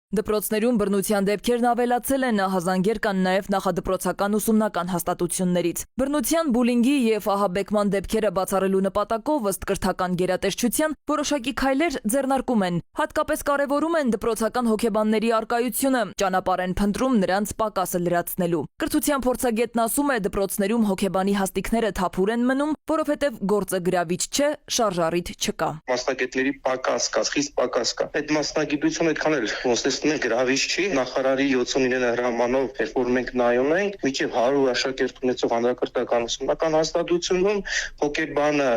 Դպրոցներում բռնության դեպքերն ավելացել են, ահազանգեր կան նաև նախադպրոցական ուսումնական հաստատություններից։ Բռնության, բուլինգի և ահաբեկման դեպքերը բացառելու նպատակով ըստ կրթական գերատեսչության որոշակի քայլեր ձեռնարկում են։ Հատկապես կարևորում են դպրոցական հոգեբանների առկայությունը, ճանապարհ են փնտրում նրանց պակասը լրացնելու։ Կրթության փորձագետն ասում է, դպրոցներում հոգեբանի հաստիքները թափուր են մնում, որովհետև գործը գրավիչ չէ, շարժառիթ չկա։ Մասնագետների պակաս կա, խիստ պակաս կա։ Այդ մասնագիտությունը այդքան էլ գրավիչ չի, նախարարի 79 հրամանով, երբ որ մենք նայում ենք, մինչև 100 աշակերտ ունեցող հանրակրթական ուսումնական հաստատությունում հոգեբանը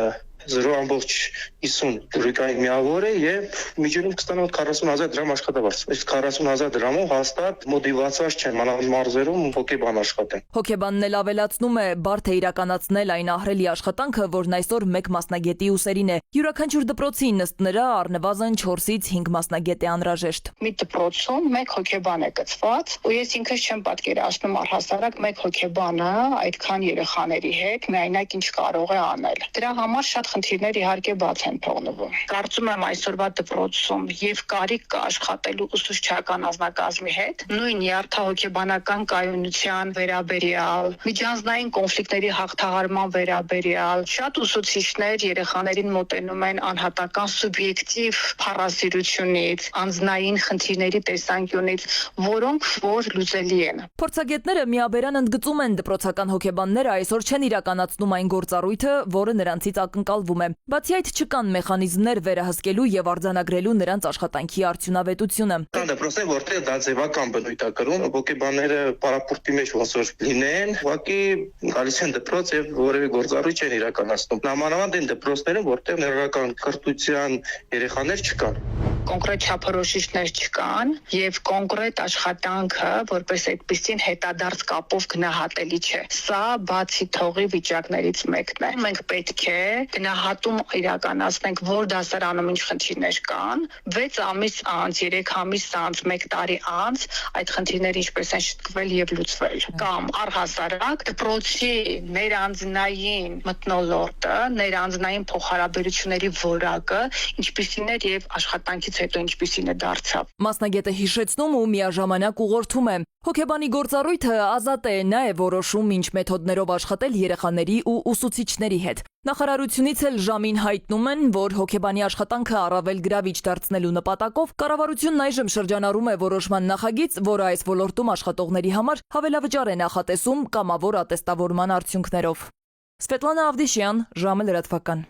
0.50 դրամի միավոր է եւ միջինում կստանա 40,000 դրամ աշխատավարձ։ Այս 40,000 դրամով հաստատ մոտիվացված չեն մանավանդ մարզերում հոգեբան աշխատեն։ Հոգեբանն էլ ավելացնում է, բարդ է իրականացնել այն ահռելի աշխատանքը, որն այսօր մեկ մասնագետի ուսերին է։ Յուրաքանչյուր դպրոցին ըստ նրա առնվազն 4-ից 5 մասնագետ է անհրաժեշտ։ Մի դպրոցում մեկ հոգեբան է գծված, ու ես ինքս չեմ պատկերացնում առհասարակ մեկ հոգեբանը այդքան երեխաների հետ միայնակ ինչ կարող է անել։ Դրա համար շատ խնդիրներ իհարկե բաց են թողնվում։ Կարծում եմ այսօրվա դպրոցում եւ կարիք կա աշխատելու ուսուցչական անձնակազմի հետ, նույն նյարդահոգեբանական կայունության վերաբերյալ, միջանձնային կոնֆլիկտների հաղթահարման վերաբերյալ, շատ ուսուցիչներ երեխաներին մոտենում են անհատական սուբյեկտիվ փառասիրությունից, անձնային խնդիրների տեսանկյունից, որոնք որ լուծելի են։ Փորձագետները միաբերան ընդգծում են, դպրոցական հոգեբանները այսօր չեն իրականացնում այն գործառույթը, որը նրանցից ակնկալվում է։ Բացի այդ, չկան մեխանիզմներ վերահսկելու եւ արձանագրելու նրանց աշխատանքի արդյունավետությունը։ Կան դպրոցներ, որտեղ դա ձևական բնույթ է կրում, հոգեբանները պարապորտի մեջ ոնց որ լինեն, ուղղակի գալիս են դպրոց եւ որևէ գործառույթ չեն իրականացնում։ Նամանավանդ այն դպրոցներում, որտեղ ներառական կրթության երեխաներ չկան։ Կոնկրետ չափորոշիչներ չկան եւ կոնկրետ աշխատանքը որպես այդպեսին հետադարձ կապով գնահատելի չէ։ Սա բացի թողի վիճակներից մեկն է։ Մենք պետք է գնահատում իրականացնենք, որ դասարանում ինչ խնդիրներ կան, 6 ամիս անց, 3 ամիս անց, 1 տարի անց այդ խնդիրները ինչպես են շտկվել եւ լուծվել։ Կամ առհասարակ դպրոցի ներանձնային մթնոլորտը, ներանձնային փոխհարաբերությունների որակը ինչպիսին էր եւ աշխատանքի հետո ինչպիսին է դարձավ։ Մասնագետը հիշեցնում ու միաժամանակ ուղղորդում է. հոգեբանի գործառույթը ազատ է, նա է որոշում ինչ մեթոդներով աշխատել երեխաների ու ուսուցիչների հետ։ Նախարարությունից էլ ժամին հայտնում են, որ հոգեբանի աշխատանքը առավել գրավիչ դարձնելու նպատակով կառավարությունն այժմ շրջանառում է որոշման նախագիծ, որը այս ոլորտում աշխատողների համար հավելավճար է նախատեսում կամավոր ատեստավորման արդյունքներով։ Սվետլանա Ավդիշյան, ժամը լրատվական։